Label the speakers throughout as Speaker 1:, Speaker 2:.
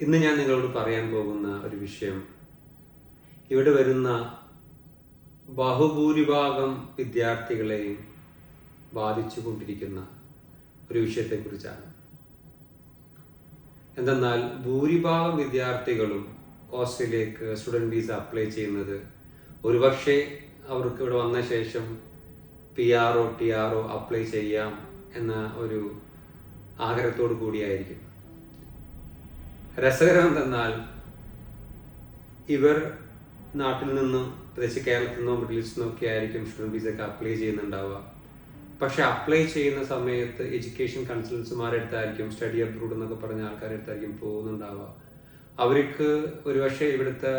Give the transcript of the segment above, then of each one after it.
Speaker 1: ഇന്ന് ഞാൻ നിങ്ങളോട് പറയാൻ പോകുന്ന ഒരു വിഷയം ഇവിടെ വരുന്ന ബഹുഭൂരിഭാഗം വിദ്യാർത്ഥികളെയും ബാധിച്ചു കൊണ്ടിരിക്കുന്ന ഒരു വിഷയത്തെക്കുറിച്ചാണ്. എന്തെന്നാൽ ഭൂരിഭാഗം വിദ്യാർത്ഥികളും ഓസ്ട്രേലിയക്ക് സ്റ്റുഡൻറ് വിസ അപ്ലൈ ചെയ്യുന്നത് ഒരുപക്ഷെ അവർക്ക് ഇവിടെ വന്ന ശേഷം PR ഓ TR ഓ അപ്ലൈ ചെയ്യാം എന്ന ഒരു ആഗ്രഹത്തോടു കൂടിയായിരിക്കും. രസകരം എന്തെന്നാൽ ഇവർ നാട്ടിൽ നിന്നും പ്രത്യേകിച്ച് കേരളത്തിൽ നിന്നോ മിഡിൽ ഈസ്റ്റിൽ നിന്നൊക്കെ ആയിരിക്കും സ്റ്റുഡൻറ് വിസയ്ക്ക് അപ്ലൈ ചെയ്യുന്നുണ്ടാവുക. പക്ഷെ അപ്ലൈ ചെയ്യുന്ന സമയത്ത് എഡ്യൂക്കേഷൻ കൺസൾട്ടൻസിമാരുടെ അടുത്തായിരിക്കും, സ്റ്റഡി അബ്രോഡ് എന്നൊക്കെ പറഞ്ഞ ആൾക്കാരുടെ അടുത്തായിരിക്കും പോകുന്നുണ്ടാവുക. അവർക്ക് ഒരുപക്ഷെ ഇവിടുത്തെ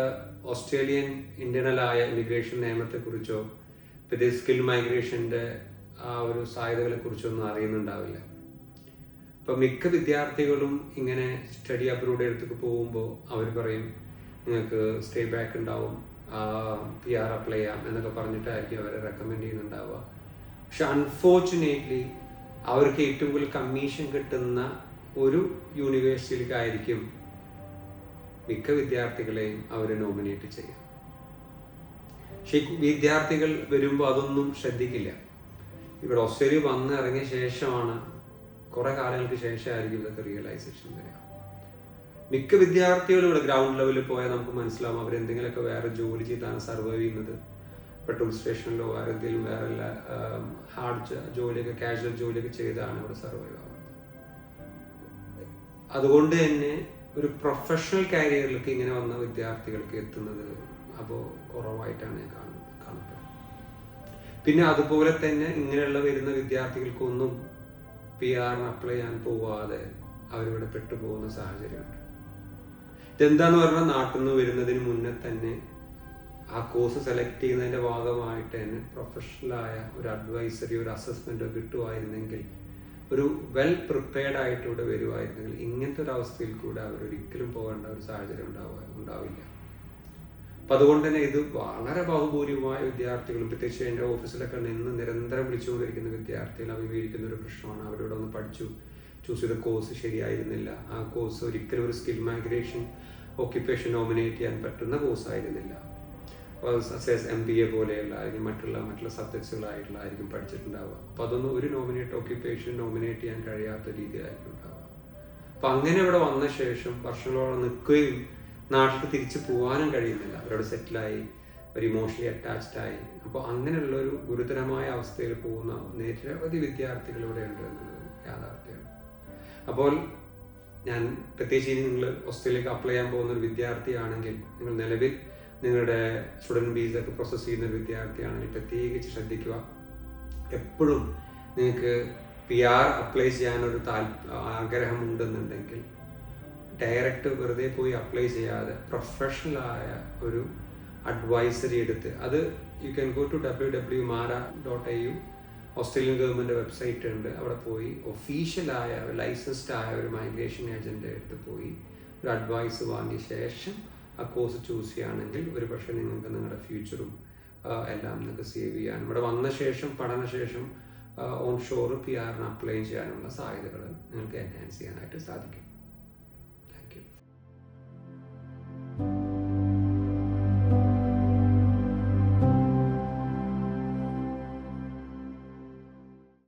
Speaker 1: ഓസ്ട്രേലിയൻ ഇന്റേണലായ ഇമിഗ്രേഷൻ നിയമത്തെക്കുറിച്ചോ പിന്നെ സ്കിൽ മൈഗ്രേഷൻ്റെ ആ ഒരു സാധ്യതകളെ കുറിച്ചൊന്നും അറിയുന്നുണ്ടാവില്ല. ഇപ്പം മിക്ക വിദ്യാർത്ഥികളും ഇങ്ങനെ സ്റ്റഡി അബ്രോഡ് അടുത്തേക്ക് പോകുമ്പോൾ അവർ പറയും നിങ്ങൾക്ക് സ്റ്റേ ബാക്ക് ഉണ്ടാവും, PR അപ്ലൈ ചെയ്യാം എന്നൊക്കെ പറഞ്ഞിട്ടായിരിക്കും അവരെ റെക്കമെൻഡ് ചെയ്യുന്നുണ്ടാവുക. പക്ഷെ അൺഫോർച്ചുനേറ്റ്ലി അവർക്ക് ഏറ്റവും കൂടുതൽ കമ്മീഷൻ കിട്ടുന്ന ഒരു യൂണിവേഴ്സിറ്റിയിലേക്കായിരിക്കും മിക്ക വിദ്യാർത്ഥികളെയും അവർ നോമിനേറ്റ് ചെയ്യാം. പക്ഷേ വിദ്യാർത്ഥികൾ വരുമ്പോൾ അതൊന്നും ശ്രദ്ധിക്കില്ല. ഇവിടെ ഓസ്ട്രേലിയ വന്ന് ഇറങ്ങിയ ശേഷമാണ്, കുറെ കാലങ്ങൾക്ക് ശേഷമായിരിക്കും ഇതൊക്കെ റിയലൈസേഷൻ വരിക. മിക്ക വിദ്യാർത്ഥികളും ഇവിടെ ഗ്രൗണ്ട് ലെവലിൽ പോയാൽ നമുക്ക് മനസ്സിലാവും അവരെന്തെങ്കിലുമൊക്കെ വേറെ ജോലി ചെയ്താണ് സർവൈവ് ചെയ്യുന്നത്. പെട്രോൾ സ്റ്റേഷനിലോ വേറെ എന്തെങ്കിലും വേറെ ഹാർഡ് ജോലിയൊക്കെ കാഷ്വൽ ജോലിയൊക്കെ ചെയ്താണ് ഇവിടെ സർവൈവ് ആവുന്നത്. അതുകൊണ്ട് തന്നെ ഒരു പ്രൊഫഷണൽ കരിയറിലേക്ക് ഇങ്ങനെ വന്ന വിദ്യാർത്ഥികൾക്ക് എത്തുന്നത് അപ്പോൾ കുറവായിട്ടാണ് ഞാൻ കാണുന്നത്. പിന്നെ അതുപോലെ തന്നെ ഇങ്ങനെയുള്ള വരുന്ന വിദ്യാർത്ഥികൾക്കൊന്നും PR അപ്ലൈ ചെയ്യാൻ പോവാതെ അവരിവിടെ പെട്ടുപോകുന്ന സാഹചര്യമുണ്ട്. ഇതെന്താന്ന് പറഞ്ഞാൽ നാട്ടിൽ നിന്ന് വരുന്നതിന് മുന്നേ തന്നെ ആ കോഴ്സ് സെലക്ട് ചെയ്യുന്നതിൻ്റെ ഭാഗമായിട്ട് തന്നെ പ്രൊഫഷണലായ ഒരു അഡ്വൈസറി, ഒരു അസസ്മെൻറ്റോ കിട്ടുമായിരുന്നെങ്കിൽ, ഒരു വെൽ പ്രിപ്പയർഡ് ആയിട്ട് ഇവിടെ വരുമായിരുന്നെങ്കിൽ ഇങ്ങനത്തെ ഒരു അവസ്ഥയിൽ കൂടെ അവരൊരിക്കലും പോകേണ്ട ഒരു സാഹചര്യം ഉണ്ടാവില്ല. അപ്പം അതുകൊണ്ട് തന്നെ ഇത് വളരെ ബഹുഭൂരിമായ വിദ്യാർത്ഥികളും, പ്രത്യേകിച്ച് എൻ്റെ ഓഫീസിലൊക്കെ നിന്ന് നിരന്തരം വിളിച്ചുകൊണ്ടിരിക്കുന്ന വിദ്യാർത്ഥികൾ അഭിമുഖീകരിക്കുന്ന ഒരു പ്രശ്നമാണ്. അവരോട് ഒന്ന് പഠിച്ചു, ചൂസ് ചെയ്ത കോഴ്സ് ശരിയായിരുന്നില്ല, ആ കോഴ്സ് ഒരിക്കലും ഒരു സ്കിൽ മൈഗ്രേഷൻ ഓക്യുപ്പേഷൻ നോമിനേറ്റ് ചെയ്യാൻ പറ്റുന്ന കോഴ്സ് ആയിരുന്നില്ല. MBA പോലെയുള്ള അല്ലെങ്കിൽ മറ്റുള്ള സബ്ജക്ട്സുകളായിട്ടുള്ളതായിരിക്കും പഠിച്ചിട്ടുണ്ടാവുക. അപ്പം അതൊന്നും ഒരു ഓക്യുപ്പേഷൻ നോമിനേറ്റ് ചെയ്യാൻ കഴിയാത്ത രീതിയിലായിരിക്കും ഉണ്ടാവുക. അപ്പം അങ്ങനെ ഇവിടെ വന്ന ശേഷം വർഷങ്ങളോളം നിൽക്കുകയും നാട്ടിൽ തിരിച്ചു പോകാനും കഴിയുന്നില്ല. അവരോട് സെറ്റിലായി, ഒരു ഇമോഷണലി അറ്റാച്ച്ഡ് ആയി. അപ്പോൾ അങ്ങനെയുള്ളൊരു ഗുരുതരമായ അവസ്ഥയിൽ പോകുന്ന നിരവധി വിദ്യാർത്ഥികൾ ഇവിടെ ഉണ്ട് എന്നുള്ളത് യാഥാർത്ഥ്യമാണ്. അപ്പോൾ ഞാൻ പ്രത്യേകിച്ച് ഇനി നിങ്ങൾ ഓസ്ട്രേലിയക്ക് അപ്ലൈ ചെയ്യാൻ പോകുന്ന ഒരു വിദ്യാർത്ഥിയാണെങ്കിൽ, നിങ്ങൾ നിലവിൽ നിങ്ങളുടെ സ്റ്റുഡൻറ് വിസയൊക്കെ പ്രോസസ്സ് ചെയ്യുന്ന ഒരു വിദ്യാർത്ഥിയാണെങ്കിൽ പ്രത്യേകിച്ച് ശ്രദ്ധിക്കുക. എപ്പോഴും നിങ്ങൾക്ക് PR അപ്ലൈ ചെയ്യാനൊരു ആഗ്രഹം ഉണ്ടെന്നുണ്ടെങ്കിൽ ഡയറക്റ്റ് വെറുതെ പോയി അപ്ലൈ ചെയ്യാതെ പ്രൊഫഷണലായ ഒരു അഡ്വൈസറി എടുത്ത്, അത് you can go to www.mara.au, Australian government website ഉണ്ട്, അവിടെ പോയി ഒഫീഷ്യലായ ലൈസൻസ്ഡ് ആയ ഒരു മൈഗ്രേഷൻ ഏജൻറ്റ് അടുത്ത് പോയി ഒരു അഡ്വൈസ് വാങ്ങിയ ശേഷം ആ കോഴ്സ് ചൂസ് ചെയ്യുകയാണെങ്കിൽ ഒരു പക്ഷേ നിങ്ങൾക്ക് നിങ്ങളുടെ ഫ്യൂച്ചറും എല്ലാം നിങ്ങൾക്ക് സേവ് ചെയ്യാൻ, ഇവിടെ വന്ന ശേഷം പഠനശേഷം ഓൺ ഷോർ PR അപ്ലൈ ചെയ്യാനുള്ള സാധ്യതകൾ നിങ്ങൾക്ക് എൻഹാൻസ് ചെയ്യാനായിട്ട് സാധിക്കും.